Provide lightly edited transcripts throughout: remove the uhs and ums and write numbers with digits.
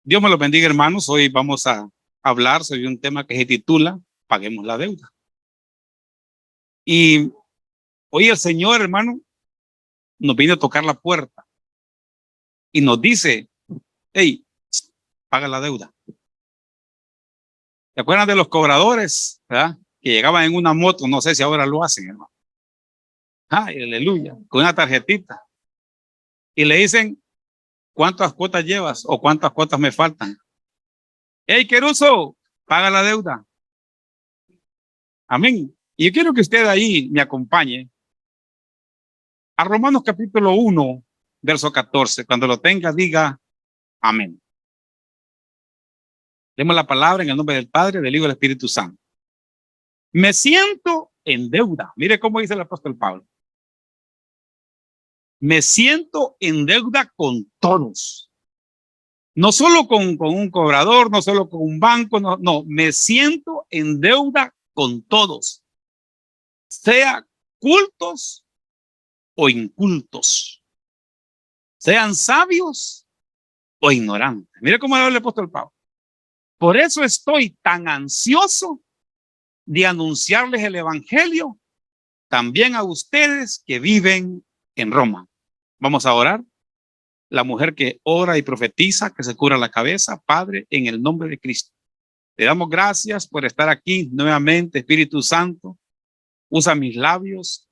Dios me los bendiga, hermanos. Hoy vamos a hablar sobre un tema que se titula Paguemos la deuda. Y hoy el Señor, hermano, nos viene a tocar la puerta y nos dice: hey, paga la deuda. ¿Se acuerdan de los cobradores, verdad? Que llegaban en una moto? No sé si ahora lo hacen, hermano. Ay, aleluya, con una tarjetita. Y le dicen: ¿cuántas cuotas llevas o cuántas cuotas me faltan? Hey, Queruso, paga la deuda. Amén. Y yo quiero que usted ahí me acompañe a Romanos capítulo 1, verso 14. Cuando lo tenga, diga amén. Leemos la palabra en el nombre del Padre, del Hijo y del Espíritu Santo. Me siento en deuda. Mire cómo dice el apóstol Pablo. Me siento en deuda con todos. No solo con un cobrador, no solo con un banco, no, me siento en deuda con todos. Sea cultos o incultos. Sean sabios o ignorantes. Mire cómo habla el apóstol Pablo. Por eso estoy tan ansioso de anunciarles el evangelio también a ustedes que viven en Roma. Vamos a orar. La mujer que ora y profetiza, que se cura la cabeza. Padre, en el nombre de Cristo, te damos gracias por estar aquí nuevamente. Espíritu Santo, usa mis labios,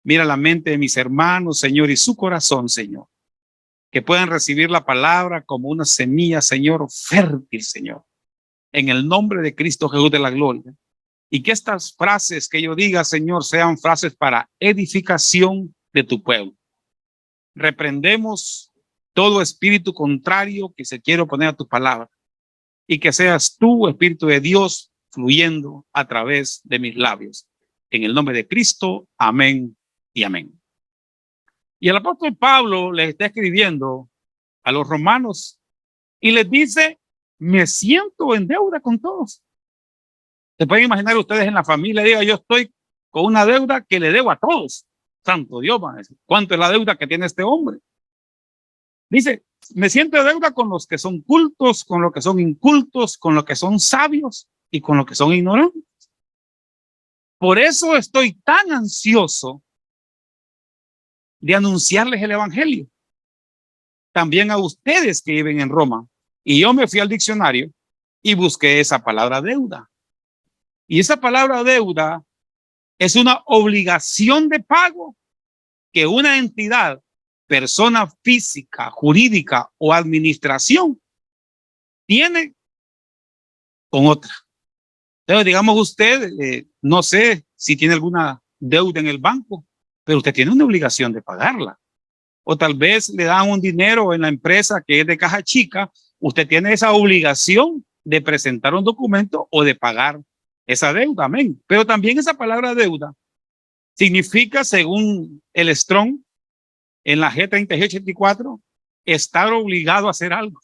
mira la mente de mis hermanos, Señor, y su corazón, Señor, que puedan recibir la palabra como una semilla, Señor, fértil, Señor, en el nombre de Cristo Jesús de la gloria. Y que estas frases que yo diga, Señor, sean frases para edificación de tu pueblo. Reprendemos todo espíritu contrario que se quiere oponer a tu palabra, y que seas tú, Espíritu de Dios, fluyendo a través de mis labios. En el nombre de Cristo, amén y amén. Y el apóstol Pablo les está escribiendo a los romanos y les dice: me siento en deuda con todos. Se pueden imaginar ustedes en la familia, diga: yo estoy con una deuda que le debo a todos. Santo Dios, van a decir, ¿cuánto es la deuda que tiene este hombre? Dice: me siento en deuda con los que son cultos, con los que son incultos, con los que son sabios y con los que son ignorantes. Por eso estoy tan ansioso de anunciarles el evangelio también a ustedes que viven en Roma. Y yo me fui al diccionario y busqué esa palabra deuda. Y esa palabra deuda es una obligación de pago que una entidad, persona física, jurídica o administración tiene con otra. Entonces, digamos usted, no sé si tiene alguna deuda en el banco, pero usted tiene una obligación de pagarla. O tal vez le dan un dinero en la empresa que es de caja chica, usted tiene esa obligación de presentar un documento o de pagar esa deuda, amén. Pero también esa palabra deuda significa, según el Strong, en la G3884, estar obligado a hacer algo.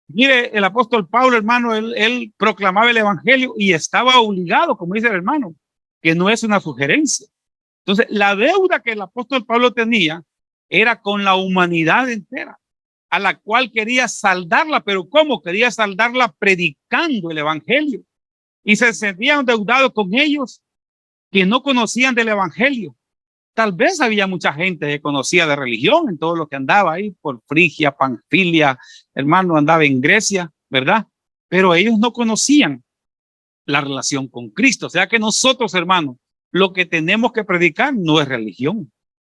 Mire, el apóstol Pablo, hermano, él proclamaba el evangelio y estaba obligado, como dice el hermano, que no es una sugerencia. Entonces, la deuda que el apóstol Pablo tenía era con la humanidad entera, a la cual quería saldarla. Pero ¿cómo? Quería saldarla predicando el evangelio. Y se sentían endeudados con ellos que no conocían del evangelio. Tal vez había mucha gente que conocía de religión en todo lo que andaba ahí por Frigia, Panfilia, hermano, andaba en Grecia, ¿verdad? Pero ellos no conocían la relación con Cristo. O sea que nosotros, hermanos, lo que tenemos que predicar no es religión.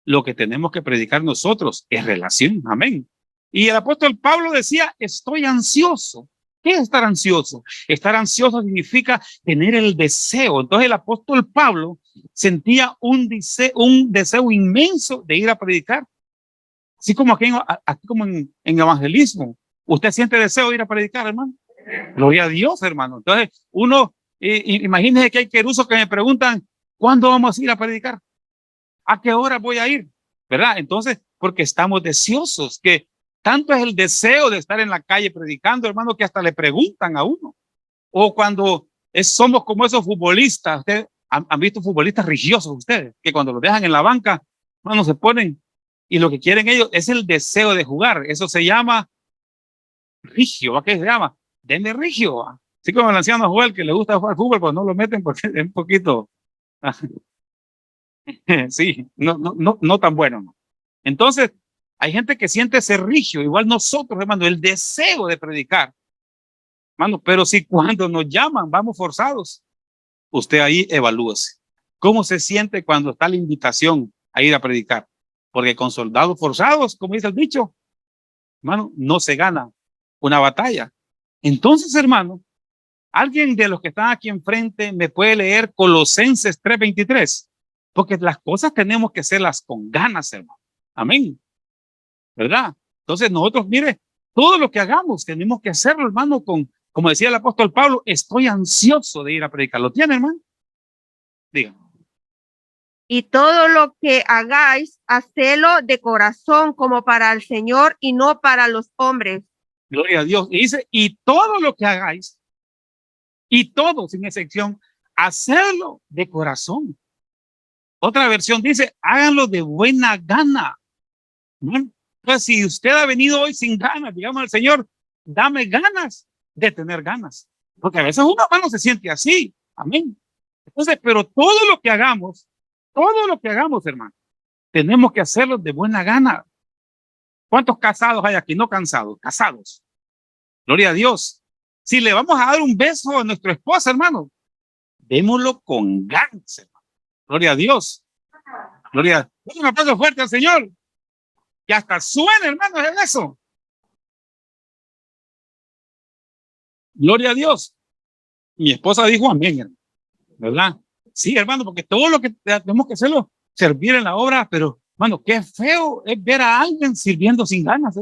Lo que tenemos que predicar nosotros es relación. Amén. Y el apóstol Pablo decía: estoy ansioso. ¿Qué es estar ansioso? Estar ansioso significa tener el deseo. Entonces el apóstol Pablo sentía un deseo inmenso de ir a predicar. Así como aquí como en evangelismo. ¿Usted siente deseo de ir a predicar, hermano? Gloria a Dios, hermano. Entonces uno, imagínese que hay querusos que me preguntan: ¿cuándo vamos a ir a predicar? ¿A qué hora voy a ir? ¿Verdad? Entonces, porque estamos deseosos, que tanto es el deseo de estar en la calle predicando, hermano, que hasta le preguntan a uno. O cuando somos como esos futbolistas. Ustedes han visto futbolistas religiosos ustedes, que cuando los dejan en la banca, hermano, se ponen y lo que quieren ellos es el deseo de jugar. Eso se llama Rigio, ¿a qué se llama? Denle rigio. Así como el anciano Joel que le gusta jugar fútbol, pues no lo meten porque es un poquito, sí, no tan bueno, ¿no? Entonces, hay gente que siente ese rigio, igual nosotros, hermano, el deseo de predicar, hermano, pero si cuando nos llaman vamos forzados, usted ahí evalúese. ¿Cómo se siente cuando está la invitación a ir a predicar? Porque con soldados forzados, como dice el dicho, hermano, no se gana una batalla. Entonces, hermano, alguien de los que están aquí enfrente me puede leer Colosenses 3:23, porque las cosas tenemos que hacerlas con ganas, hermano. Amén. ¿Verdad? Entonces nosotros, mire, todo lo que hagamos tenemos que hacerlo, hermano, como decía el apóstol Pablo, estoy ansioso de ir a predicar. ¿Lo tiene, hermano? Dígame. Y todo lo que hagáis, hacedlo de corazón como para el Señor y no para los hombres. Gloria a Dios. Y dice, y todo lo que hagáis, y todo, sin excepción, hacerlo de corazón. Otra versión dice, háganlo de buena gana. ¿No? Entonces, si usted ha venido hoy sin ganas, digamos al Señor, dame ganas de tener ganas. Porque a veces uno, hermano, se siente así. Amén. Entonces, pero todo lo que hagamos, hermano, tenemos que hacerlo de buena gana. ¿Cuántos casados hay aquí? No cansados, casados. Gloria a Dios. Si le vamos a dar un beso a nuestra esposa, hermano, démoslo con ganas, hermano. Gloria a Dios. Gloria. Un aplauso fuerte al Señor. Que hasta suena, hermano, es eso. Gloria a Dios. Mi esposa dijo amén, hermano. ¿Verdad? Sí, hermano, porque todo lo que tenemos que hacerlo, servir en la obra, pero, hermano, qué feo es ver a alguien sirviendo sin ganas,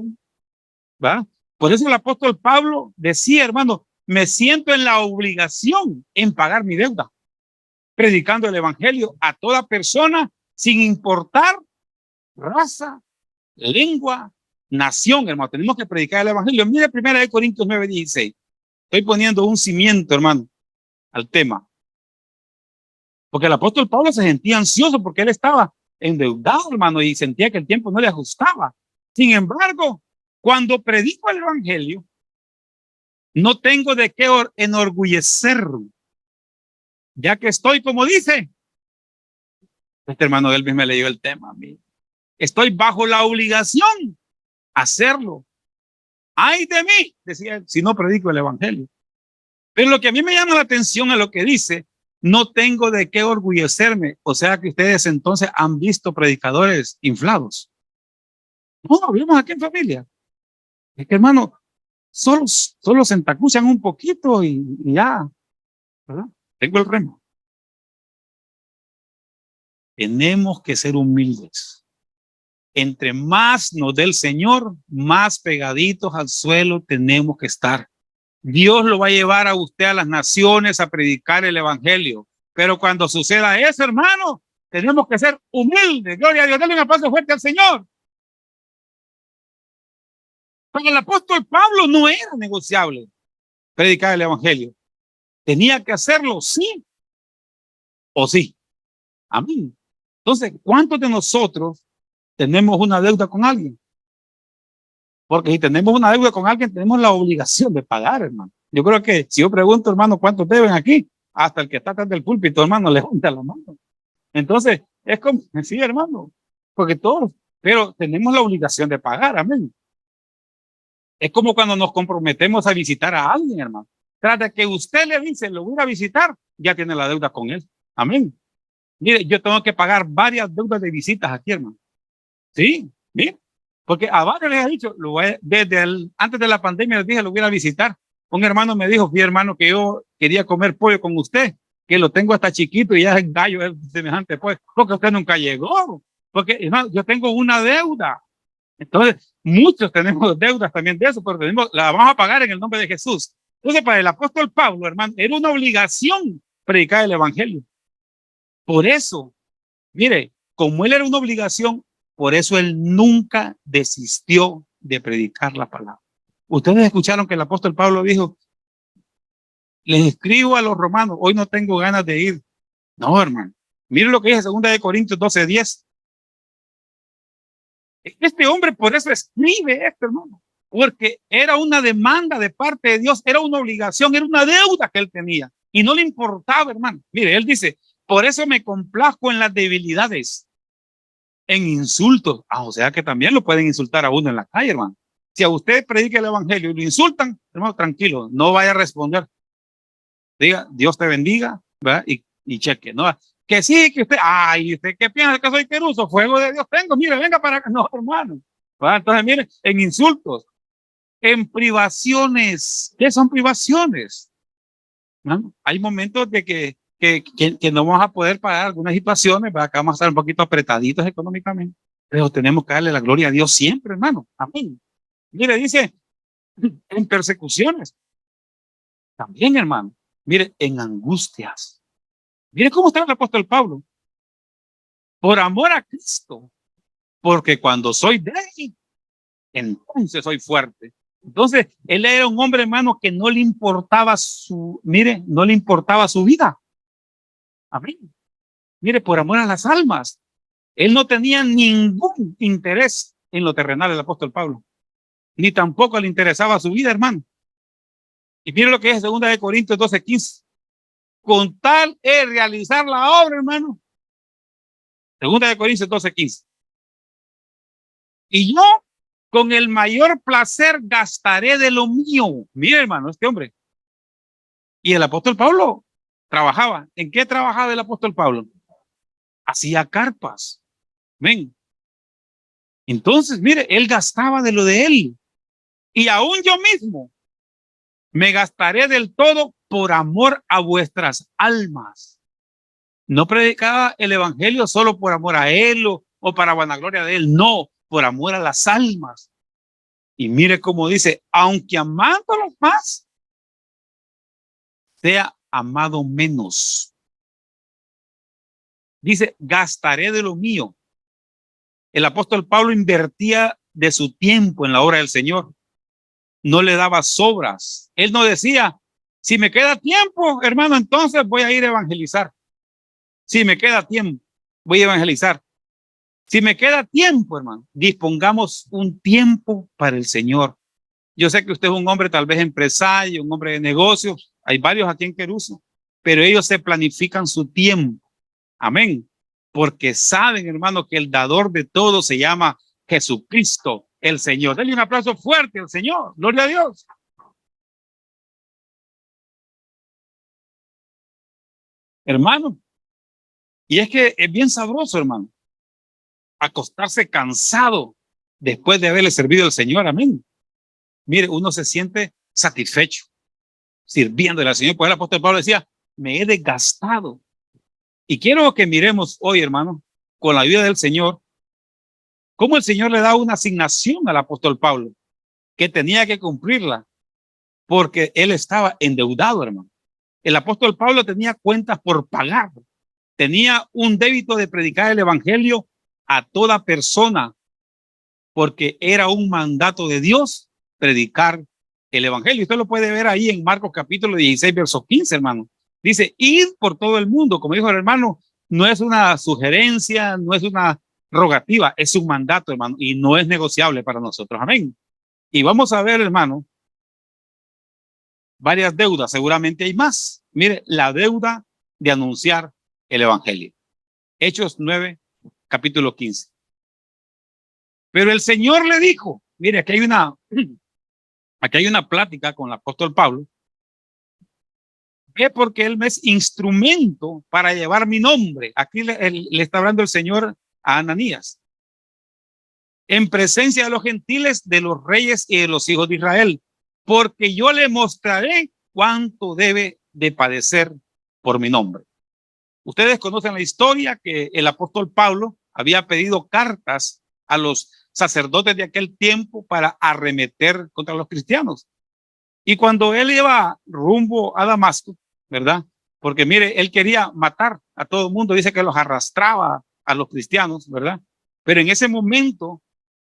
¿verdad? Por eso el apóstol Pablo decía, hermano, me siento en la obligación en pagar mi deuda, predicando el evangelio a toda persona sin importar raza, lengua, nación, hermano. Tenemos que predicar el evangelio. Mire 1 Corintios 9:16. Estoy poniendo un cimiento, hermano, al tema. Porque el apóstol Pablo se sentía ansioso porque él estaba endeudado, hermano, y sentía que el tiempo no le ajustaba. Sin embargo, cuando predico el evangelio, no tengo de qué enorgullecer, ya que estoy, como dice, este hermano Elvis me leyó el tema a mí. Estoy bajo la obligación a hacerlo. Ay de mí, decía él, si no predico el evangelio. Pero lo que a mí me llama la atención es lo que dice, no tengo de qué orgullecerme. O sea que ustedes entonces han visto predicadores inflados. No, hablemos aquí en familia. Es que, hermano, solo se entacuchan un poquito y ya, ¿verdad? Tengo el remo. Tenemos que ser humildes. Entre más nos dé el Señor, más pegaditos al suelo tenemos que estar. Dios lo va a llevar a usted a las naciones a predicar el evangelio. Pero cuando suceda eso, hermano, tenemos que ser humildes. Gloria a Dios. Dale un aplauso fuerte al Señor. Para el apóstol Pablo no era negociable predicar el evangelio. Tenía que hacerlo sí o sí. Amén. Entonces, ¿cuántos de nosotros tenemos una deuda con alguien? Porque si tenemos una deuda con alguien, tenemos la obligación de pagar, hermano. Yo creo que si yo pregunto, hermano, ¿cuántos deben aquí? Hasta el que está atrás del púlpito, hermano, levanta la mano. Entonces, es como, sí, hermano, porque todos, pero tenemos la obligación de pagar, amén. Es como cuando nos comprometemos a visitar a alguien, hermano. Tras de que usted le dice, lo voy a visitar, ya tiene la deuda con él. Amén. Mire, yo tengo que pagar varias deudas de visitas aquí, hermano. Sí, mire, porque a varios les he dicho, antes de la pandemia les dije, lo voy a visitar. Un hermano me dijo, mi hermano, que yo quería comer pollo con usted, que lo tengo hasta chiquito y ya es gallo, es semejante, pues, porque usted nunca llegó. Porque, hermano, yo tengo una deuda. Entonces, muchos tenemos deudas también de eso, pero la vamos a pagar en el nombre de Jesús. Entonces, para el apóstol Pablo, hermano, era una obligación predicar el evangelio. Por eso, mire, como él era una obligación, por eso él nunca desistió de predicar la palabra. Ustedes escucharon que el apóstol Pablo dijo, les escribo a los romanos, hoy no tengo ganas de ir. No, hermano. Mire lo que dice 2 Corintios 12:10. Este hombre por eso escribe esto, hermano. porque era una demanda de parte de Dios, era una obligación, era una deuda que él tenía y no le importaba, hermano. Mire, él dice, por eso me complazco en las debilidades, en insultos. O sea que también lo pueden insultar a uno en la calle, hermano. Si a usted predica el evangelio y lo insultan, hermano, tranquilo, no vaya a responder. Diga, Dios te bendiga, ¿verdad? Y cheque, ¿no? Que sí, que usted, ¿usted qué piensa que soy queruso? Fuego de Dios tengo, mire, venga para acá. No, hermano. ¿Verdad? Entonces, mire, en insultos, en privaciones. ¿Qué son privaciones? ¿No? Hay momentos de que no vamos a poder pagar algunas situaciones, ¿verdad? Que vamos a estar un poquito apretaditos económicamente, pero tenemos que darle la gloria a Dios siempre, hermano. Amén. Mire, dice, en persecuciones, también, hermano. Mire, en angustias. Mire cómo está el apóstol Pablo. Por amor a Cristo, porque cuando soy débil, entonces soy fuerte. Entonces, él era un hombre, hermano, que no le importaba no le importaba su vida. Amén. Mire, por amor a las almas. Él no tenía ningún interés en lo terrenal, el apóstol Pablo. Ni tampoco le interesaba su vida, hermano. Y mire lo que es 2 Corintios 12:15. Con tal es realizar la obra, hermano. 2 Corintios 12:15. Y yo, con el mayor placer, gastaré de lo mío. Mire, hermano, este hombre. Y el apóstol Pablo trabajaba. ¿En qué trabajaba el apóstol Pablo? Hacía carpas. Ven. Entonces, mire, él gastaba de lo de él. Y aún yo mismo me gastaré del todo por amor a vuestras almas. No predicaba el evangelio solo por amor a él o para vanagloria de él. No, por amor a las almas. Y mire cómo dice, aunque amándolos más, sea amado menos. Dice, gastaré de lo mío. El apóstol Pablo invertía de su tiempo en la obra del Señor. No le daba sobras. Él no decía, si me queda tiempo, hermano, entonces voy a ir a evangelizar. Si me queda tiempo, voy a evangelizar. Si me queda tiempo, hermano, dispongamos un tiempo para el Señor. Yo sé que usted es un hombre tal vez empresario, un hombre de negocios. Hay varios aquí en Queruso, pero ellos se planifican su tiempo. Amén. Porque saben, hermano, que el dador de todo se llama Jesucristo, el Señor. Denle un aplauso fuerte al Señor. Gloria a Dios. Hermano, y es que es bien sabroso, hermano, acostarse cansado después de haberle servido al Señor. Amén. Mire, uno se siente satisfecho sirviéndole al Señor. Pues el apóstol Pablo decía, me he desgastado. Y quiero que miremos hoy, hermano, con la ayuda del Señor, cómo el Señor le da una asignación al apóstol Pablo, que tenía que cumplirla, porque él estaba endeudado, hermano. El apóstol Pablo tenía cuentas por pagar, tenía un débito de predicar el evangelio a toda persona, porque era un mandato de Dios predicar el evangelio. Usted lo puede ver ahí en Marcos capítulo 16, verso 15, hermano. Dice, id por todo el mundo, como dijo el hermano, no es una sugerencia, no es una rogativa, es un mandato, hermano, y no es negociable para nosotros. Amén. Y vamos a ver, hermano, varias deudas, seguramente hay más. Mire, la deuda de anunciar el evangelio. Hechos 9, capítulo 15. Pero el Señor le dijo, mire, aquí hay una plática con el apóstol Pablo, que porque él me es instrumento para llevar mi nombre. Aquí le está hablando el Señor a Ananías. En presencia de los gentiles, de los reyes y de los hijos de Israel, porque yo le mostraré cuánto debe de padecer por mi nombre. Ustedes conocen la historia que el apóstol Pablo había pedido cartas a los sacerdotes de aquel tiempo para arremeter contra los cristianos. Y cuando él iba rumbo a Damasco, ¿verdad? Porque mire, él quería matar a todo el mundo, dice que los arrastraba a los cristianos, ¿verdad? Pero en ese momento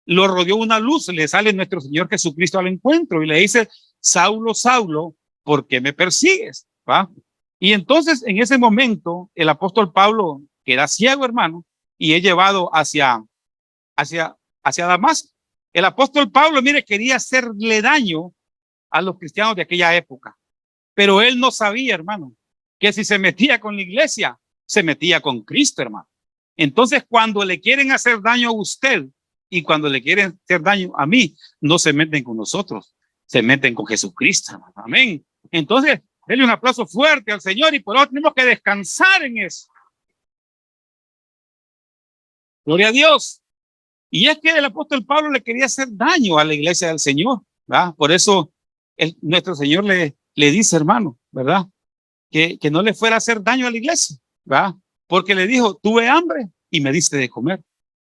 lo rodeó una luz, le sale nuestro Señor Jesucristo al encuentro y le dice, Saulo, Saulo, ¿por qué me persigues? ¿Va? Y entonces en ese momento el apóstol Pablo queda ciego, hermano, y es llevado hacia Damasco. El apóstol Pablo, mire, quería hacerle daño a los cristianos de aquella época, pero él no sabía, hermano, que si se metía con la iglesia, se metía con Cristo, hermano. Entonces, cuando le quieren hacer daño a usted y cuando le quieren hacer daño a mí, no se meten con nosotros, se meten con Jesucristo, hermano. Amén. Entonces, denle un aplauso fuerte al Señor y por eso tenemos que descansar en eso. Gloria a Dios. Y es que el apóstol Pablo le quería hacer daño a la iglesia del Señor, ¿verdad? Por eso nuestro Señor le dice, hermano, ¿verdad? Que no le fuera a hacer daño a la iglesia, ¿verdad? Porque le dijo, tuve hambre y me diste de comer.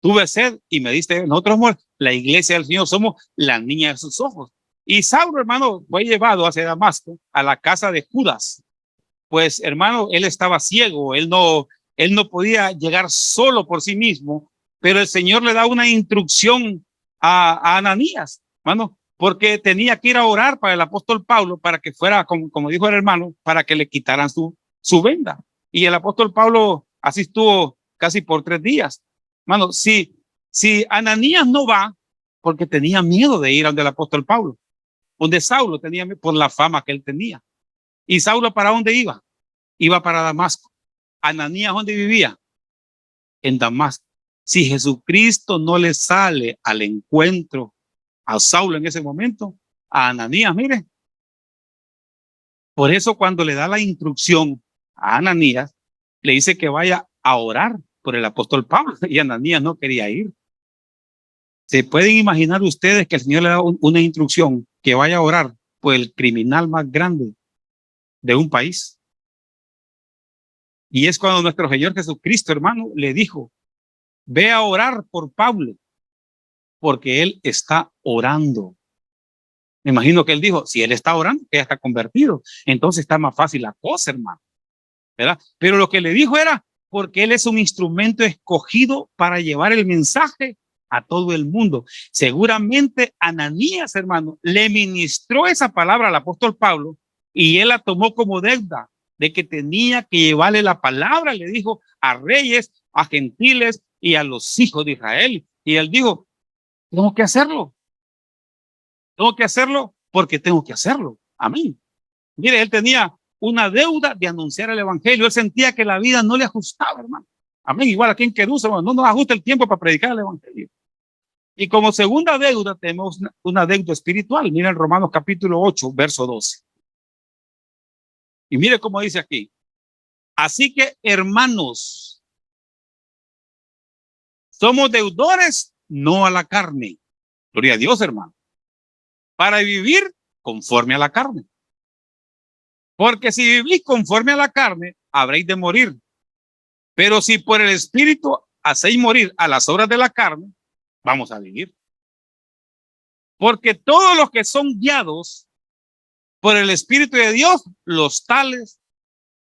Tuve sed y me diste. Nosotros somos la iglesia del Señor, somos la niña de sus ojos. Y Saulo, hermano, fue llevado hacia Damasco, a la casa de Judas. Pues, hermano, él estaba ciego, él no podía llegar solo por sí mismo, pero el Señor le da una instrucción a Ananías, hermano, porque tenía que ir a orar para el apóstol Pablo, para que fuera, como dijo el hermano, para que le quitaran su venda. Y el apóstol Pablo así estuvo casi por 3 días. Hermano, si Ananías no va, porque tenía miedo de ir donde el apóstol Pablo, donde Saulo tenía, por la fama que él tenía. ¿Y Saulo para dónde iba? Iba para Damasco. Ananías, ¿dónde vivía? En Damasco. Si Jesucristo no le sale al encuentro a Saulo en ese momento, a Ananías, mire. Por eso cuando le da la instrucción a Ananías, le dice que vaya a orar por el apóstol Pablo y Ananías no quería ir. ¿Se pueden imaginar ustedes que el Señor le da una instrucción que vaya a orar por el criminal más grande de un país? Y es cuando nuestro Señor Jesucristo, hermano, le dijo, ve a orar por Pablo, porque él está orando. Me imagino que él dijo, si él está orando, que ya está convertido, entonces está más fácil la cosa, hermano, ¿verdad? Pero lo que le dijo era, porque él es un instrumento escogido para llevar el mensaje a todo el mundo. Seguramente Ananías, hermano, le ministró esa palabra al apóstol Pablo y él la tomó como deuda de que tenía que llevarle la palabra, le dijo, a reyes, a gentiles y a los hijos de Israel. Y él dijo, tengo que hacerlo porque tengo que hacerlo. Amén. Mire, él tenía una deuda de anunciar el evangelio. Él sentía que la vida no le ajustaba, hermano. Amén. Igual aquí en Querús, hermano, no nos ajusta el tiempo para predicar el evangelio. Y como segunda deuda tenemos una deuda espiritual. Miren Romanos capítulo 8, verso 12. Y mire cómo dice aquí. Así que, hermanos, somos deudores, no a la carne. Gloria a Dios, hermano. Para vivir conforme a la carne. Porque si vivís conforme a la carne, habréis de morir. Pero si por el Espíritu hacéis morir a las obras de la carne, vamos a vivir. Porque todos los que son guiados por el Espíritu de Dios, los tales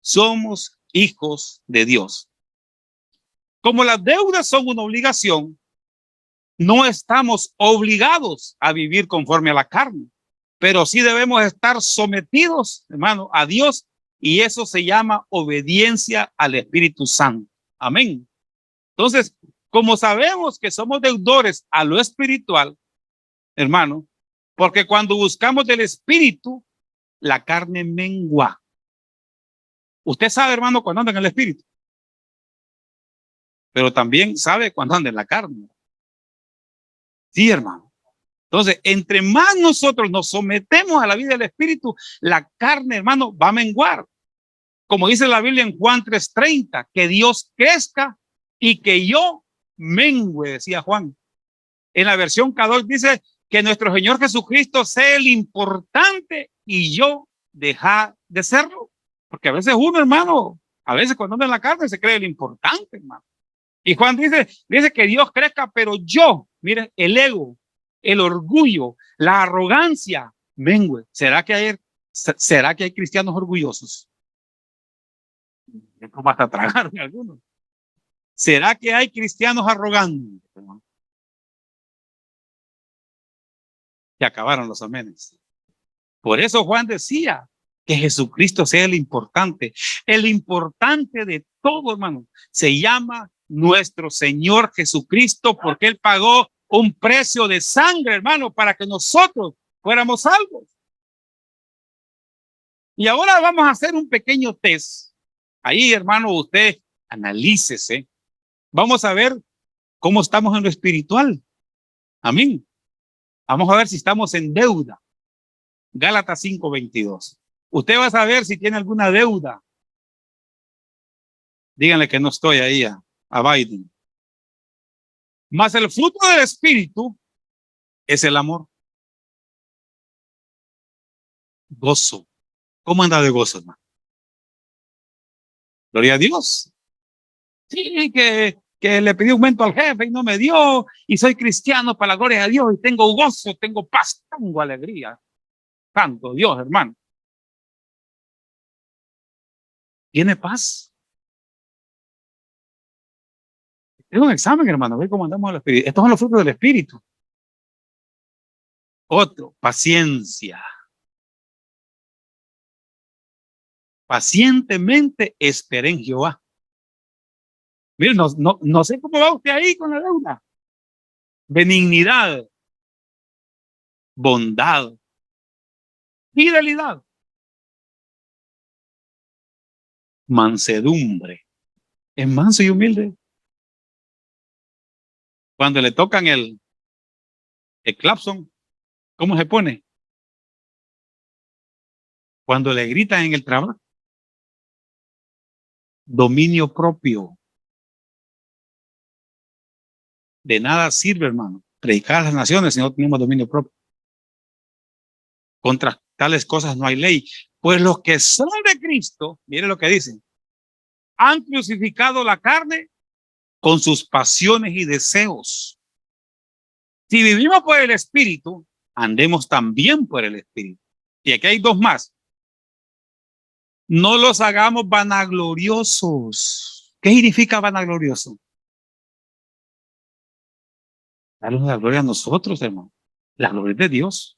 somos hijos de Dios. Como las deudas son una obligación, no estamos obligados a vivir conforme a la carne, pero sí debemos estar sometidos, hermano, a Dios, y eso se llama obediencia al Espíritu Santo. Amén. Entonces, como sabemos que somos deudores a lo espiritual, hermano, porque cuando buscamos del Espíritu, la carne mengua. Usted sabe, hermano, cuando anda en el Espíritu, pero también sabe cuando anda en la carne. Sí, hermano. Entonces, entre más nosotros nos sometemos a la vida del Espíritu, la carne, hermano, va a menguar. Como dice la Biblia en Juan 3:30, que Dios crezca y que yo mengue, decía Juan. En la versión K2 dice que nuestro Señor Jesucristo sea el importante y yo dejar de serlo. Porque a veces uno, hermano, a veces cuando anda en la carne se cree el importante, hermano. Y Juan dice que Dios crezca, pero yo, mire, el ego, el orgullo, la arrogancia, mengue. ¿Será que hay cristianos orgullosos? ¿Cómo hasta tragarme algunos? ¿Será que hay cristianos arrogantes? Se acabaron los amenes. Por eso Juan decía que Jesucristo sea el importante. El importante de todo, hermano, se llama nuestro Señor Jesucristo, porque Él pagó un precio de sangre, hermano, para que nosotros fuéramos salvos. Y ahora vamos a hacer un pequeño test. Ahí, hermano, usted analícese. Vamos a ver cómo estamos en lo espiritual. Amén. Vamos a ver si estamos en deuda. Gálatas 5:22. Usted va a saber si tiene alguna deuda. Díganle que no estoy ahí a Biden. Mas el fruto del espíritu es el amor. Gozo. ¿Cómo anda de gozo, hermano? Gloria a Dios. Sí, que le pedí aumento al jefe y no me dio, y soy cristiano para la gloria de Dios, y tengo gozo, tengo paz, tengo alegría. Santo Dios, hermano. ¿Tiene paz? Es un examen, hermano. Ve cómo andamos en el espíritu. Estos son los frutos del espíritu. Otro, paciencia. Pacientemente esperé en Jehová. Mire, no sé cómo va usted ahí con la deuda. Benignidad, bondad, fidelidad, mansedumbre. Es manso y humilde. Cuando le tocan el claxon, ¿cómo se pone? Cuando le gritan en el trabajo, dominio propio. De nada sirve, hermano, predicar a las naciones si no tenemos dominio propio. Contra tales cosas no hay ley. Pues los que son de Cristo, mire lo que dicen, han crucificado la carne con sus pasiones y deseos. Si vivimos por el Espíritu, andemos también por el Espíritu. Y aquí hay dos más. No los hagamos vanagloriosos. ¿Qué significa vanaglorioso? Darle la gloria a nosotros, hermano. La gloria de Dios.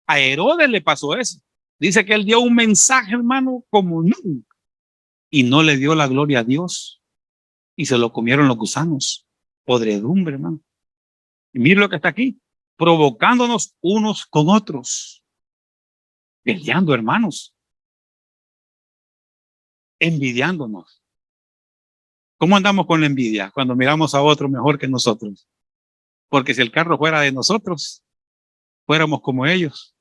A Herodes le pasó eso. Dice que él dio un mensaje, hermano, como nunca. Y no le dio la gloria a Dios. Y se lo comieron los gusanos. Podredumbre, hermano. Y mire lo que está aquí. Provocándonos unos con otros. Peleando, hermanos. Envidiándonos. ¿Cómo andamos con la envidia cuando miramos a otro mejor que nosotros? Porque si el carro fuera de nosotros, fuéramos como ellos.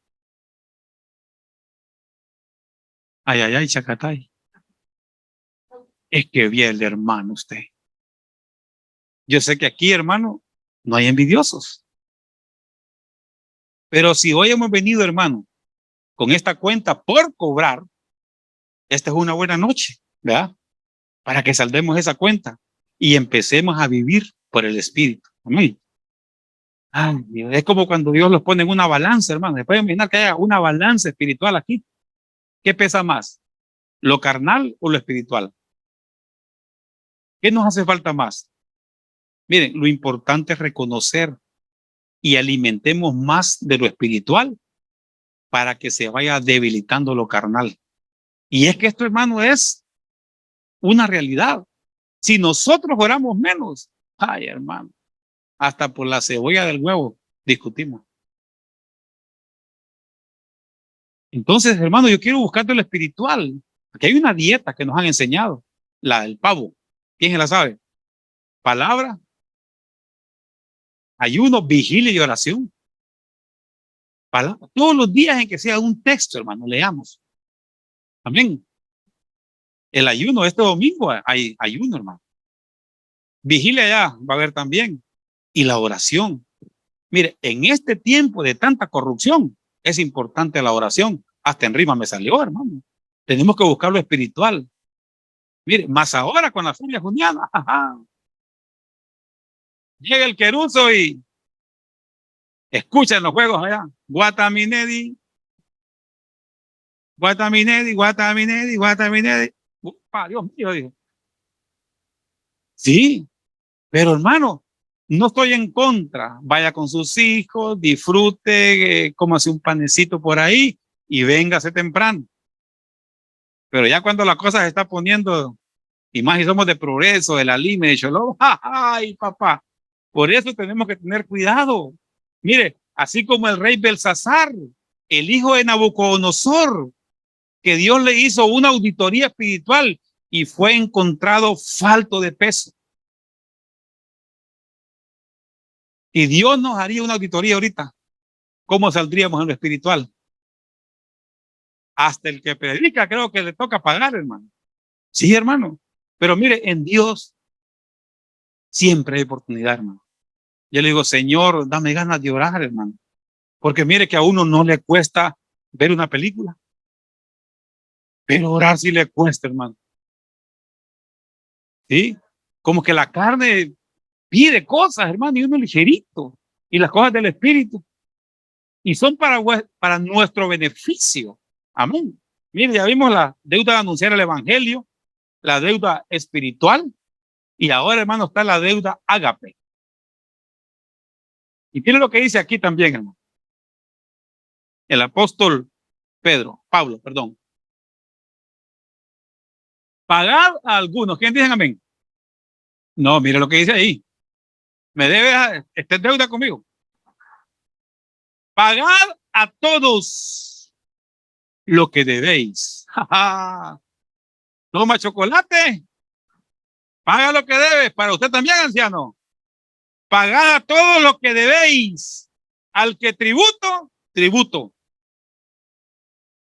Ay, ay, ay, chacatay. Es que bien, hermano, usted. Yo sé que aquí, hermano, no hay envidiosos. Pero si hoy hemos venido, hermano, con esta cuenta por cobrar, esta es una buena noche, ¿verdad? Para que saldemos esa cuenta y empecemos a vivir por el Espíritu. Amén. Ay, Dios, es como cuando Dios los pone en una balanza, hermano. Se puede imaginar que haya una balanza espiritual aquí. ¿Qué pesa más? ¿Lo carnal o lo espiritual? ¿Qué nos hace falta más? Miren, lo importante es reconocer y alimentemos más de lo espiritual para que se vaya debilitando lo carnal. Y es que esto, hermano, es una realidad. Si nosotros oramos menos, ay, hermano, hasta por la cebolla del huevo discutimos. Entonces, hermano, yo quiero buscarte lo espiritual. Aquí hay una dieta que nos han enseñado, la del pavo. ¿Quién se la sabe? Palabra, ayuno, vigilia y oración. Palabra. Todos los días en que sea un texto, hermano, leamos. Amén. El ayuno, este domingo hay ayuno, hermano. Vigilia ya va a haber también. Y la oración. Mire, en este tiempo de tanta corrupción, es importante la oración. Hasta en rima me salió, hermano. Tenemos que buscar lo espiritual. Mire, más ahora con la feria juniana. Llega el queruso y escuchen los juegos allá. Guataminedi, Guataminedi, Guataminedi, Guataminedi. Dios mío, dijo. Sí, pero hermano, no estoy en contra. Vaya con sus hijos, disfrute, cómase un panecito por ahí y véngase temprano. Pero ya cuando la cosa se está poniendo, y más si somos de Progreso, de la Lima, de Choló, ¡ay, papá! Por eso tenemos que tener cuidado. Mire, así como el rey Belsasar, el hijo de Nabucodonosor, que Dios le hizo una auditoría espiritual y fue encontrado falto de peso. Y Dios nos haría una auditoría ahorita. ¿Cómo saldríamos en lo espiritual? Hasta el que predica creo que le toca pagar, hermano. Sí, hermano. Pero mire, en Dios siempre hay oportunidad, hermano. Yo le digo, Señor, dame ganas de orar, hermano. Porque mire que a uno no le cuesta ver una película. Pero orar sí le cuesta, hermano. ¿Sí? Como que la carne pide cosas, hermano, y uno ligerito. Y las cosas del Espíritu. Y son para nuestro beneficio. Amén. Mire, ya vimos la deuda de anunciar el Evangelio, la deuda espiritual, y ahora, hermano, está la deuda ágape. Y tiene lo que dice aquí también, hermano. El apóstol Pablo, perdón. Pagad a algunos. ¿Quién dicen amén? No, mire lo que dice ahí. Me debe, esta es deuda conmigo. Pagad a todos lo que debéis. Toma chocolate. Paga lo que debes. Para usted también, anciano. Pagad a todo lo que debéis. Al que tributo, tributo.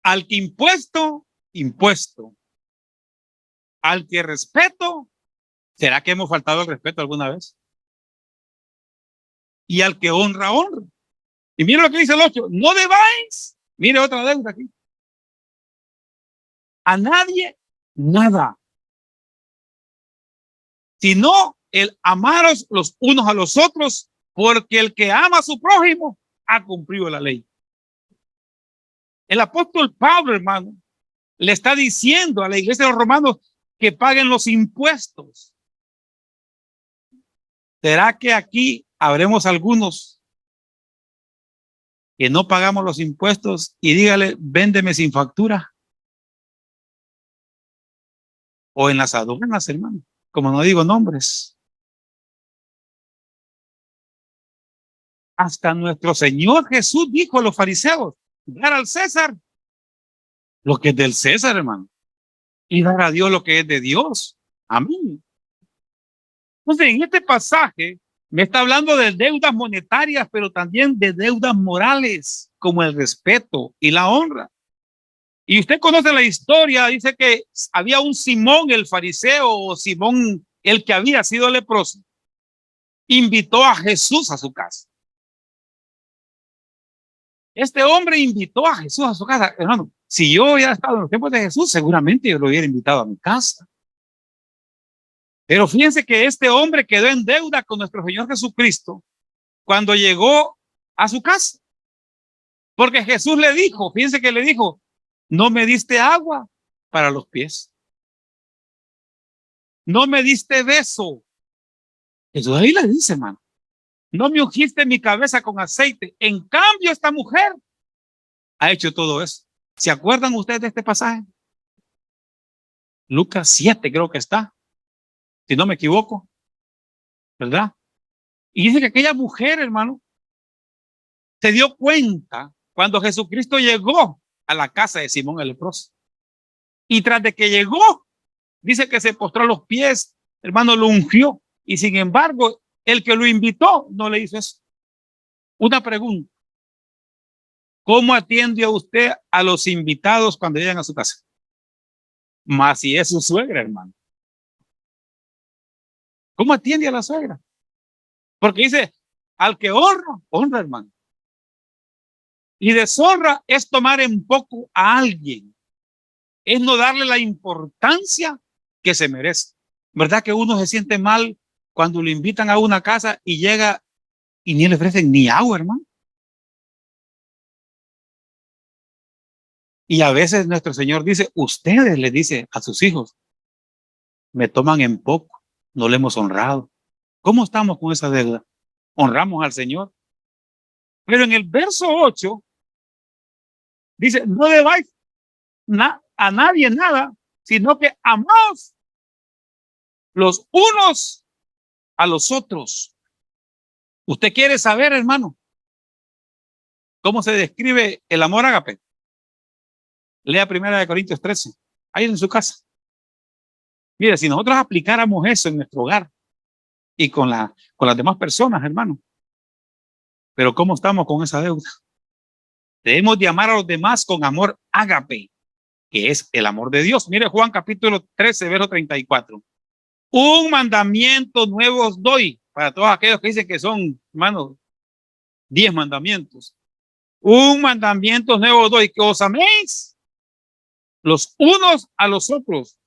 Al que impuesto, impuesto. Al que respeto, ¿será que hemos faltado el respeto alguna vez? Y al que honra, honra. Y mire lo que dice el 8. No debáis. Mire otra deuda aquí. A nadie nada. Sino el amaros los unos a los otros, porque el que ama a su prójimo ha cumplido la ley. El apóstol Pablo, hermano, le está diciendo a la iglesia de los romanos que paguen los impuestos. ¿Será que aquí habremos algunos que no pagamos los impuestos y dígale, véndeme sin factura? O en las aduanas, hermano, como no digo nombres. Hasta nuestro Señor Jesús dijo a los fariseos, dar al César lo que es del César, hermano, y dar a Dios lo que es de Dios. Amén. Entonces, en este pasaje me está hablando de deudas monetarias, pero también de deudas morales, como el respeto y la honra. Y usted conoce la historia, dice que había un Simón el fariseo, o Simón el que había sido leproso, invitó a Jesús a su casa. Este hombre invitó a Jesús a su casa. Hermano, si yo hubiera estado en los tiempos de Jesús, seguramente yo lo hubiera invitado a mi casa. Pero fíjense que este hombre quedó en deuda con nuestro Señor Jesucristo cuando llegó a su casa. Porque Jesús le dijo, fíjense que le dijo, no me diste agua para los pies. No me diste beso. Jesús ahí le dice, hermano, no me ungiste mi cabeza con aceite. En cambio, esta mujer ha hecho todo eso. ¿Se acuerdan ustedes de este pasaje? Lucas 7 creo que está, si no me equivoco, ¿verdad? Y dice que aquella mujer, hermano, se dio cuenta cuando Jesucristo llegó a la casa de Simón el leproso. Y tras de que llegó, dice que se postró a los pies, hermano, lo ungió. Y sin embargo, el que lo invitó no le hizo eso. Una pregunta. ¿Cómo atiende a usted a los invitados cuando llegan a su casa? Más si es su suegra, hermano. ¿Cómo atiende a la suegra? Porque dice, al que honra, honra, hermano. Y deshonra es tomar en poco a alguien. Es no darle la importancia que se merece. ¿Verdad que uno se siente mal cuando lo invitan a una casa y llega y ni le ofrecen ni agua, hermano? Y a veces nuestro Señor dice, ustedes le dice a sus hijos, me toman en poco, no le hemos honrado. ¿Cómo estamos con esa deuda? Honramos al Señor. Pero en el verso 8 dice, no debáis a nadie nada, sino que amaos los unos a los otros. ¿Usted quiere saber, hermano, cómo se describe el amor ágape? Lea 1 Corintios 13, ahí en su casa. Mire, si nosotros aplicáramos eso en nuestro hogar y con las demás personas, hermano, pero ¿cómo estamos con esa deuda? Debemos de amar a los demás con amor ágape, que es el amor de Dios. Mire Juan capítulo 13, verso 34. Un mandamiento nuevo os doy, para todos aquellos que dicen que son, hermano, 10 mandamientos. Un mandamiento nuevo os doy, que os améis los unos a los otros,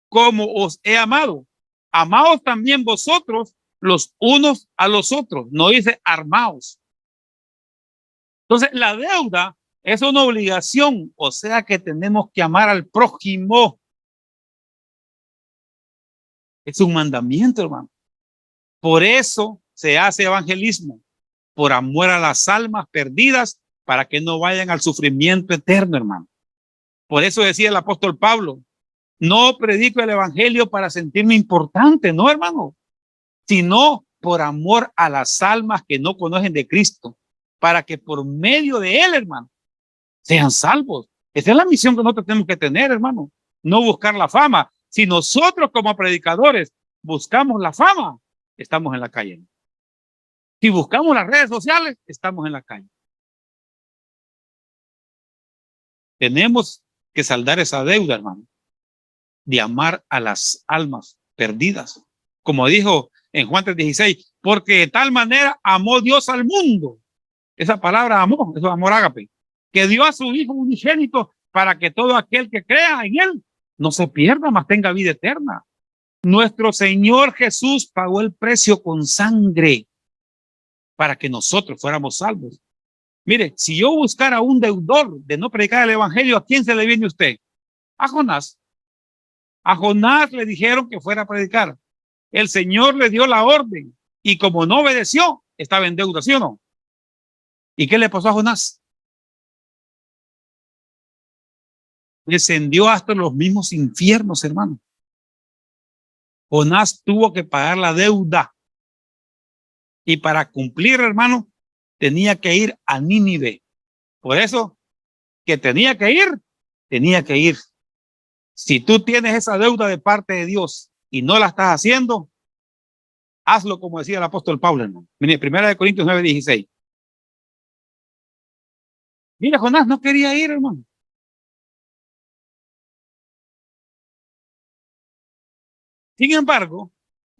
como os he amado. Amaos también vosotros los unos a los otros. No dice armaos. Entonces, la deuda es una obligación, o sea que tenemos que amar al prójimo. Es un mandamiento, hermano. Por eso se hace evangelismo, por amor a las almas perdidas, para que no vayan al sufrimiento eterno, hermano. Por eso decía el apóstol Pablo, no predico el evangelio para sentirme importante, no, hermano, sino por amor a las almas que no conocen de Cristo, para que por medio de él, hermano, sean salvos. Esa es la misión que nosotros tenemos que tener, hermano. No buscar la fama. Si nosotros como predicadores buscamos la fama, estamos en la calle. Si buscamos las redes sociales, estamos en la calle. Tenemos que saldar esa deuda, hermano, de amar a las almas perdidas. Como dijo en Juan 3:16, porque de tal manera amó Dios al mundo. Esa palabra amó, eso es amor ágape, que dio a su Hijo unigénito para que todo aquel que crea en él no se pierda, mas tenga vida eterna. Nuestro Señor Jesús pagó el precio con sangre para que nosotros fuéramos salvos. Mire, si yo buscara un deudor de no predicar el evangelio, ¿a quién se le viene usted? A Jonás. A Jonás le dijeron que fuera a predicar. El Señor le dio la orden y como no obedeció, estaba en deuda, ¿sí o no? ¿Y qué le pasó a Jonás? Descendió hasta los mismos infiernos, hermano. Jonás tuvo que pagar la deuda. Y para cumplir, hermano, tenía que ir a Nínive. Por eso, que tenía que ir. Si tú tienes esa deuda de parte de Dios y no la estás haciendo, hazlo como decía el apóstol Pablo, hermano. Mire, 1 Corintios 9:16. Mira, Jonás no quería ir, hermano. Sin embargo,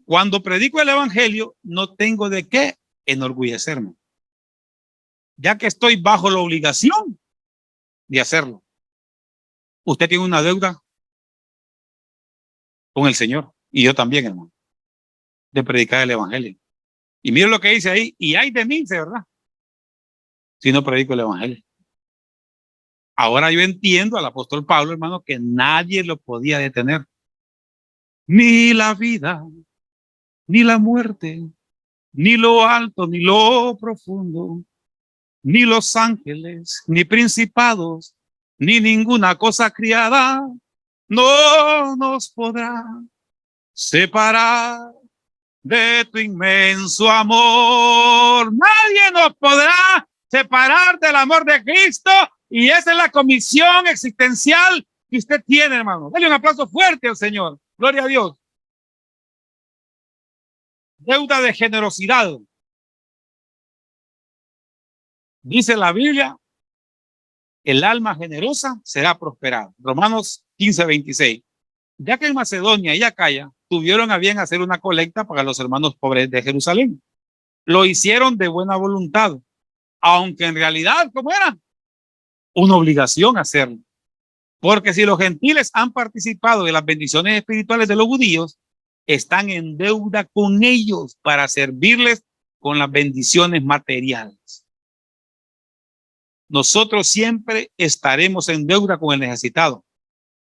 cuando predico el evangelio, no tengo de qué enorgullecerme, ya que estoy bajo la obligación de hacerlo. Usted tiene una deuda con el Señor y yo también, hermano, de predicar el evangelio. Y mire lo que dice ahí, y ay de mí, ¿verdad? Si no predico el evangelio. Ahora yo entiendo al apóstol Pablo, hermano, que nadie lo podía detener. Ni la vida, ni la muerte, ni lo alto, ni lo profundo, ni los ángeles, ni principados, ni ninguna cosa criada, no nos podrá separar de tu inmenso amor. Nadie nos podrá separar del amor de Cristo, y esa es la comisión existencial que usted tiene, hermano. Dale un aplauso fuerte al Señor. Gloria a Dios. Deuda de generosidad. Dice la Biblia, el alma generosa será prosperada. Romanos 15:26. Ya que en Macedonia y Acaya tuvieron a bien hacer una colecta para los hermanos pobres de Jerusalén. Lo hicieron de buena voluntad, aunque en realidad, ¿cómo era? Una obligación hacerlo. Porque si los gentiles han participado de las bendiciones espirituales de los judíos, están en deuda con ellos para servirles con las bendiciones materiales. Nosotros siempre estaremos en deuda con el necesitado.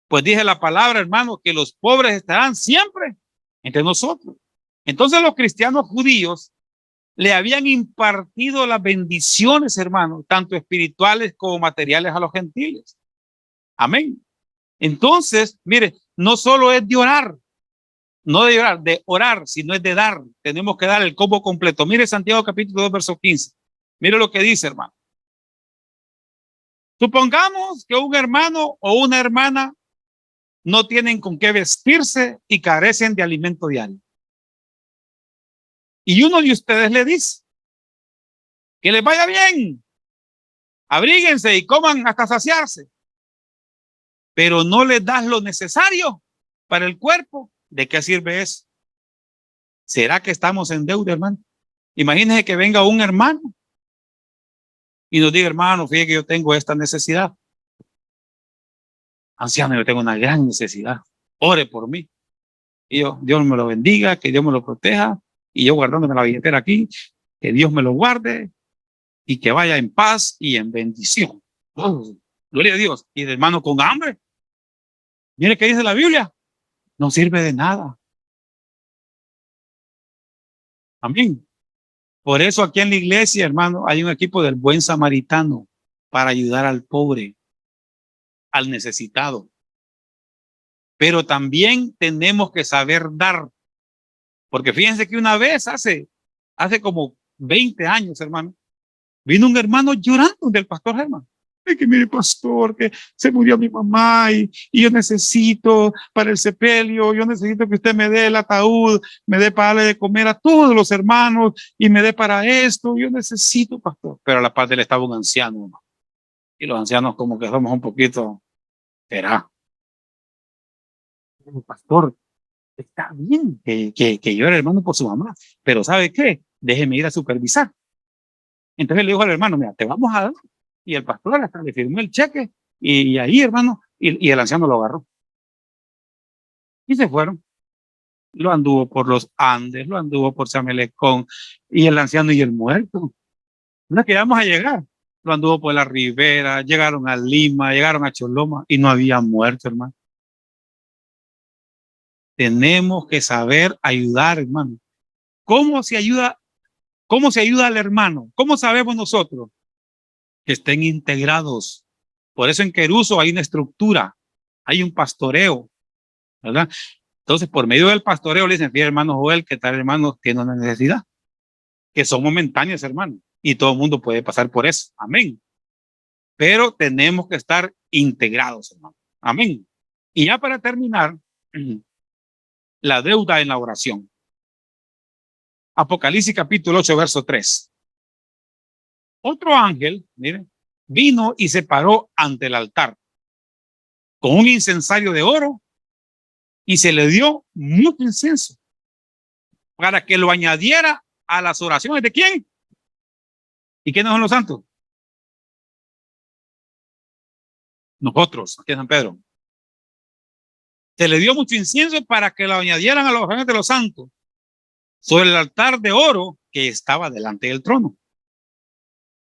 Pues dice la palabra, hermano, que los pobres estarán siempre entre nosotros. Entonces los cristianos judíos le habían impartido las bendiciones, hermano, tanto espirituales como materiales a los gentiles. Amén. Entonces, mire, no solo es de orar, No de orar, de orar, sino es de dar. Tenemos que dar el combo completo. Mire Santiago capítulo 2, verso 15. Mire lo que dice, hermano. Supongamos que un hermano o una hermana no tienen con qué vestirse y carecen de alimento diario. Y uno de ustedes le dice que les vaya bien, abríguense y coman hasta saciarse, pero no les das lo necesario para el cuerpo. ¿De qué sirve eso? ¿Será que estamos en deuda, hermano? Imagínense que venga un hermano y nos diga, hermano, fíjate que yo tengo esta necesidad. Anciano, yo tengo una gran necesidad. Ore por mí. Y yo, Dios me lo bendiga, que Dios me lo proteja. Y yo guardándome la billetera aquí, que Dios me lo guarde y que vaya en paz y en bendición. Oh, gloria a Dios. Y el hermano con hambre. Mire qué dice la Biblia. No sirve de nada. Amén. Por eso aquí en la iglesia, hermano, hay un equipo del buen samaritano para ayudar al pobre, al necesitado. Pero también tenemos que saber dar. Porque fíjense que una vez hace como 20 años, hermano, vino un hermano llorando del pastor Germán. Es que mire, pastor, que se murió mi mamá y yo necesito para el sepelio, yo necesito que usted me dé el ataúd, me dé para darle de comer a todos los hermanos y me dé para esto, yo necesito, pastor. Pero a la parte le estaba un anciano, ¿no? Y los ancianos como que somos un poquito, será. Pastor, está bien que llore el hermano por su mamá, pero ¿sabe qué? Déjeme ir a supervisar. Entonces le dijo al hermano, mira, te vamos a dar. Y el pastor hasta le firmó el cheque y ahí, hermano, y el anciano lo agarró. Y se fueron. Lo anduvo por los Andes, lo anduvo por Samelecón, y el anciano y el muerto. No es que vamos a llegar. Lo anduvo por la Ribera, llegaron a Lima, llegaron a Choloma y no había muerto, hermano. Tenemos que saber ayudar, hermano. ¿Cómo se ayuda al hermano? ¿Cómo sabemos nosotros? Que estén integrados. Por eso en Queruso hay una estructura, hay un pastoreo, ¿verdad? Entonces, por medio del pastoreo le dicen, fíjate, hermano Joel, que tal hermano tiene una necesidad, que son momentáneas, hermano, y todo el mundo puede pasar por eso. Amén. Pero tenemos que estar integrados, hermano. Amén. Y ya para terminar, la deuda en la oración. Apocalipsis capítulo 8, verso 3. Otro ángel, miren, vino y se paró ante el altar con un incensario de oro y se le dio mucho incienso para que lo añadiera a las oraciones de ¿quién? ¿Y quiénes son los santos? Nosotros, aquí en San Pedro. Se le dio mucho incienso para que lo añadieran a las oraciones de los santos sobre el altar de oro que estaba delante del trono.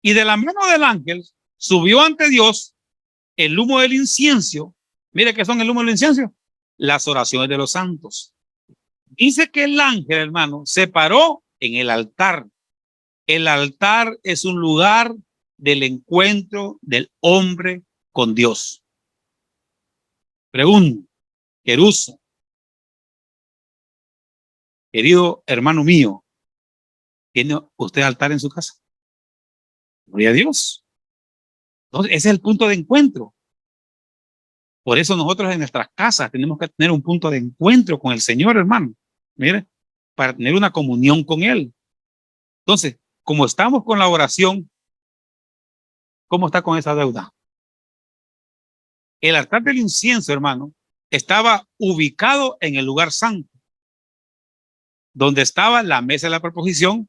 Y de la mano del ángel subió ante Dios el humo del incienso. Mire qué son el humo del incienso. Las oraciones de los santos. Dice que el ángel, hermano, se paró en el altar. El altar es un lugar del encuentro del hombre con Dios. Pregunto, Queruso, querido hermano mío, ¿tiene usted altar en su casa? Gloria a Dios. Entonces, ese es el punto de encuentro. Por eso nosotros en nuestras casas tenemos que tener un punto de encuentro con el Señor, hermano. Mire, para tener una comunión con Él. Entonces, como estamos con la oración, ¿cómo está con esa deuda? El altar del incienso, hermano, estaba ubicado en el lugar santo, donde estaba la mesa de la proposición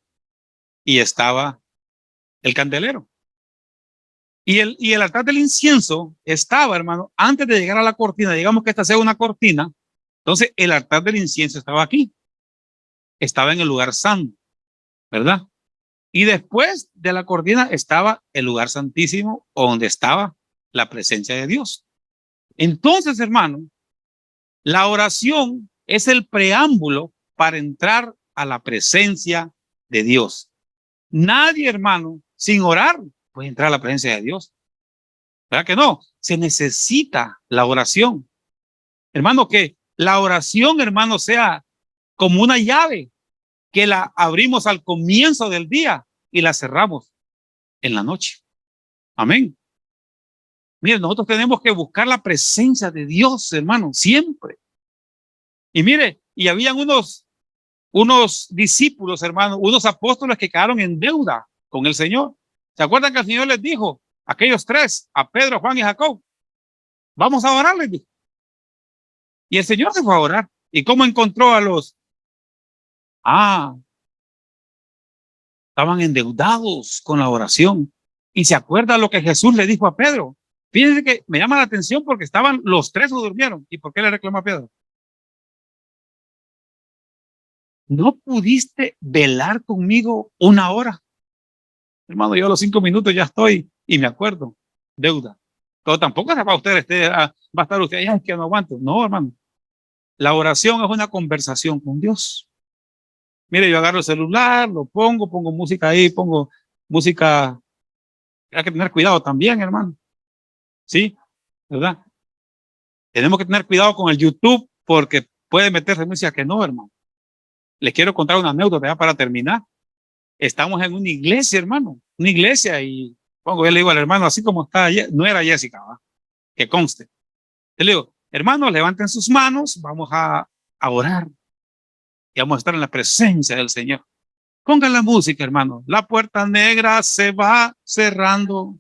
y estaba el candelero. Y el altar del incienso estaba, hermano, antes de llegar a la cortina, digamos que esta sea una cortina, entonces el altar del incienso estaba aquí, estaba en el lugar santo, ¿verdad? Y después de la cortina estaba el lugar santísimo, donde estaba la presencia de Dios. Entonces, hermano, la oración es el preámbulo para entrar a la presencia de Dios. Nadie, hermano, sin orar puede entrar a la presencia de Dios. ¿Verdad que no? Se necesita la oración. Hermano, que la oración, hermano, sea como una llave que la abrimos al comienzo del día y la cerramos en la noche. Amén. Mire, nosotros tenemos que buscar la presencia de Dios, hermano, siempre. Y mire, y habían unos discípulos, hermano, unos apóstoles que quedaron en deuda con el Señor. ¿Se acuerdan que el Señor les dijo, aquellos tres, a Pedro, Juan y Jacob, vamos a orar, les dijo? Y el Señor se fue a orar. ¿Y cómo encontró a los? Estaban endeudados con la oración. Y se acuerda lo que Jesús le dijo a Pedro. Fíjense que me llama la atención porque estaban los tres o durmieron. ¿Y por qué le reclamó a Pedro? ¿No pudiste velar conmigo una hora? Hermano, yo a los 5 minutos ya estoy y me acuerdo. Deuda. Pero tampoco se va a estar usted, es que no aguanto. No, hermano. La oración es una conversación con Dios. Mire, yo agarro el celular, lo pongo música ahí, pongo música. Hay que tener cuidado también, hermano. ¿Sí? ¿Verdad? Tenemos que tener cuidado con el YouTube porque puede meterse música que no, hermano. Les quiero contar una anécdota ya para terminar. Estamos en una iglesia, hermano. Una iglesia y pongo, yo le digo al hermano, así como está, no era Jessica, ¿va? Que conste. Yo le digo, hermanos, levanten sus manos, vamos a orar y vamos a estar en la presencia del Señor. Pongan la música, hermano. La puerta negra se va cerrando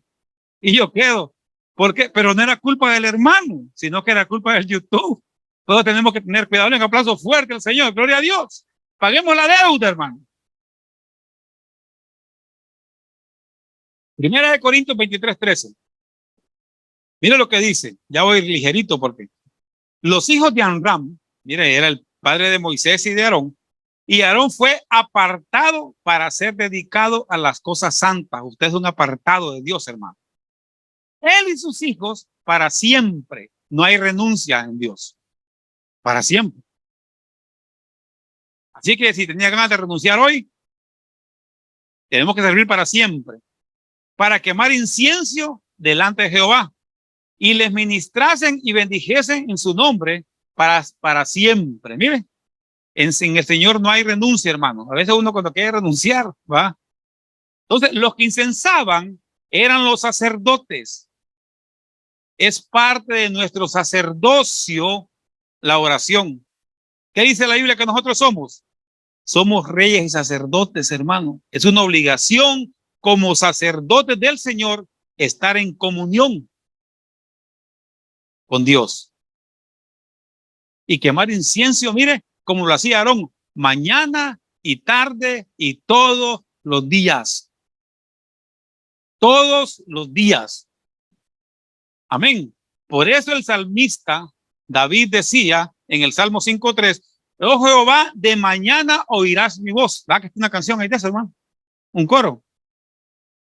y yo quedo. ¿Por qué? Pero no era culpa del hermano, sino que era culpa del YouTube. Todos tenemos que tener cuidado. Un aplauso fuerte al Señor. Gloria a Dios. Paguemos la deuda, hermano. Primera de Corintios 23:13. Mire lo que dice. Ya voy ligerito porque los hijos de Amram, mire, era el padre de Moisés y de Aarón, y Aarón fue apartado para ser dedicado a las cosas santas. Usted es un apartado de Dios, hermano. Él y sus hijos para siempre. No hay renuncia en Dios. Para siempre. Así que si tenía ganas de renunciar hoy, tenemos que servir para siempre. Para quemar incienso delante de Jehová. Y les ministrasen y bendijesen en su nombre para siempre. Mire, en el Señor no hay renuncia, hermano. A veces uno cuando quiere renunciar, ¿va? Entonces, los que incensaban eran los sacerdotes. Es parte de nuestro sacerdocio la oración. ¿Qué dice la Biblia que nosotros somos? Somos reyes y sacerdotes, hermano. Es una obligación como sacerdotes del Señor estar en comunión con Dios. Y quemar incienso, mire, como lo hacía Aarón, mañana y tarde y todos los días. Todos los días. Amén. Por eso el salmista David decía en el Salmo 5:3, oh Jehová, de mañana oirás mi voz. ¿Verdad que es una canción ahí de eso, hermano? Un coro.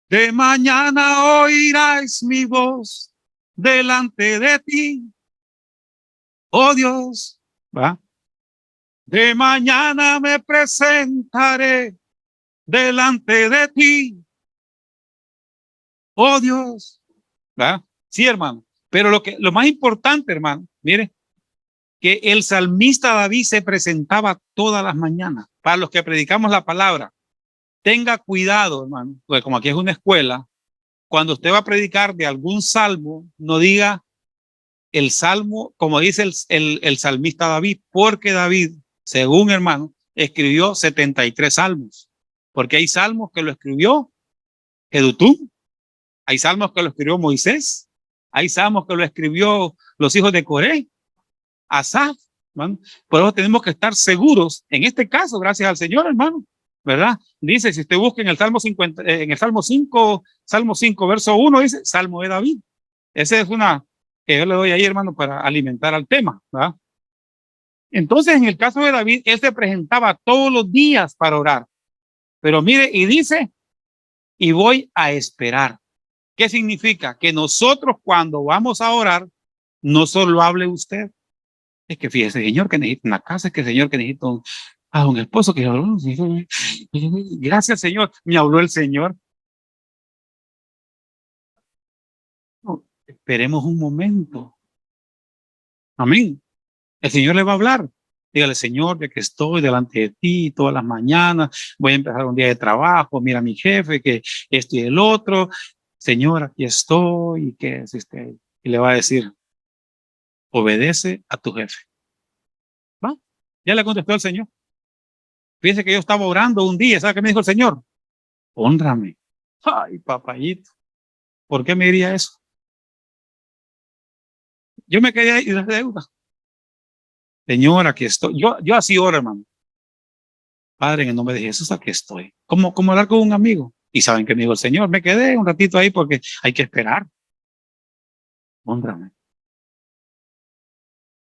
De mañana oirás mi voz delante de ti, oh Dios. ¿Va? De mañana me presentaré delante de ti, oh Dios. ¿Va? Sí, hermano. Pero lo más importante, hermano, mire, que el salmista David se presentaba todas las mañanas. Para los que predicamos la palabra, tenga cuidado, hermano, porque como aquí es una escuela, cuando usted va a predicar de algún salmo, no diga el salmo, como dice el salmista David, porque David, según hermano, escribió 73 salmos, porque hay salmos que lo escribió Jedutún, hay salmos que lo escribió Moisés, hay salmos que lo escribió los hijos de Coré, Asaf, hermano. Por eso tenemos que estar seguros, en este caso, gracias al Señor, hermano, ¿verdad? Dice, si usted busca en el Salmo 50, en el Salmo 5, verso 1, dice, Salmo de David. Esa es una que yo le doy ahí, hermano, para alimentar al tema, ¿verdad? Entonces, en el caso de David, él se presentaba todos los días para orar. Pero mire, y dice, y voy a esperar. ¿Qué significa? Que nosotros cuando vamos a orar, no solo hable usted. Es que fíjese, señor, que necesita una casa, es que señor, que necesita un esposo, que gracias, Señor, me habló el Señor. No, esperemos un momento. Amén. El Señor le va a hablar. Dígale, Señor, ya que estoy delante de ti todas las mañanas, voy a empezar un día de trabajo, mira a mi jefe, que esto y el otro. Señor, aquí estoy, y que es este, y le va a decir, obedece a tu jefe. ¿Va? Ya le contestó el Señor. Fíjense que yo estaba orando un día, ¿sabe qué me dijo el Señor? Hónrame. Ay, papayito, ¿por qué me diría eso? Yo me quedé ahí de deuda. Señor, aquí estoy. Yo así oro, hermano. Padre, en el nombre de Jesús, aquí estoy. Como hablar con un amigo. Y saben que me dijo el Señor, me quedé un ratito ahí porque hay que esperar. Hónrame.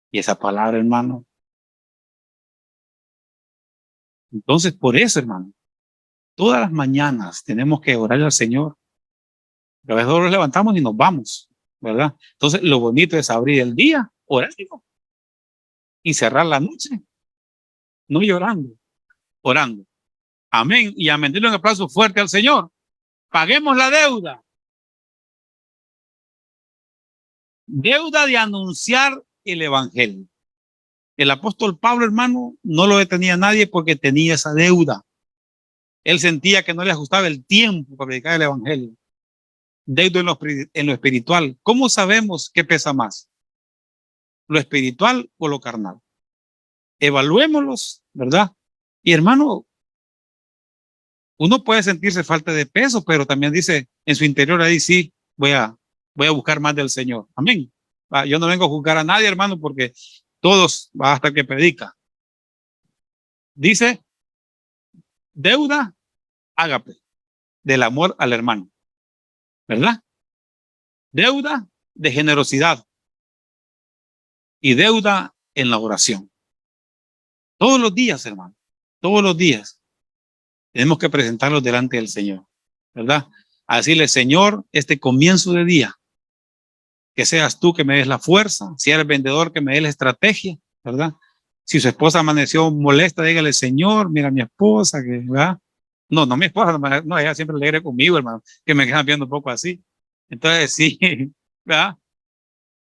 Y esa palabra, hermano. Entonces, por eso, hermano, todas las mañanas tenemos que orar al Señor. A veces nos levantamos y nos vamos, ¿verdad? Entonces, lo bonito es abrir el día, orando, y cerrar la noche, no llorando, orando. Amén. Y amén. Denle un aplauso fuerte al Señor. Paguemos la deuda. Deuda de anunciar el evangelio. El apóstol Pablo, hermano, no lo detenía a nadie porque tenía esa deuda. Él sentía que no le ajustaba el tiempo para predicar el evangelio. Deuda en lo espiritual. ¿Cómo sabemos qué pesa más? ¿Lo espiritual o lo carnal? Evaluémoslos, ¿verdad? Y hermano, uno puede sentirse falta de peso, pero también dice en su interior ahí sí, voy a buscar más del Señor. Amén. Yo no vengo a juzgar a nadie, hermano, porque todos va hasta que predica. Dice, deuda, ágape, del amor al hermano, ¿verdad? Deuda de generosidad y deuda en la oración. Todos los días, hermano, todos los días tenemos que presentarlos delante del Señor, ¿verdad? A decirle, Señor, este comienzo de día, que seas tú que me des la fuerza, si eres vendedor que me dé la estrategia, ¿verdad? Si su esposa amaneció molesta, dígale, Señor, mira a mi esposa, que, ¿verdad? No mi esposa, no, ella siempre alegre conmigo, hermano, que me quedan viendo un poco así. Entonces, sí, ¿verdad?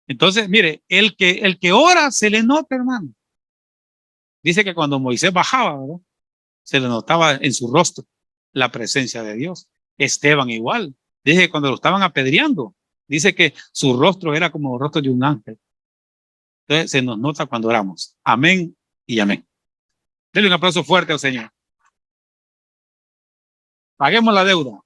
Entonces, mire, el que ora se le nota, hermano. Dice que cuando Moisés bajaba, ¿verdad? Se le notaba en su rostro la presencia de Dios. Esteban igual. Dice que cuando lo estaban apedreando, dice que su rostro era como el rostro de un ángel. Entonces se nos nota cuando oramos. Amén y amén. Denle un aplauso fuerte al Señor. Paguemos la deuda.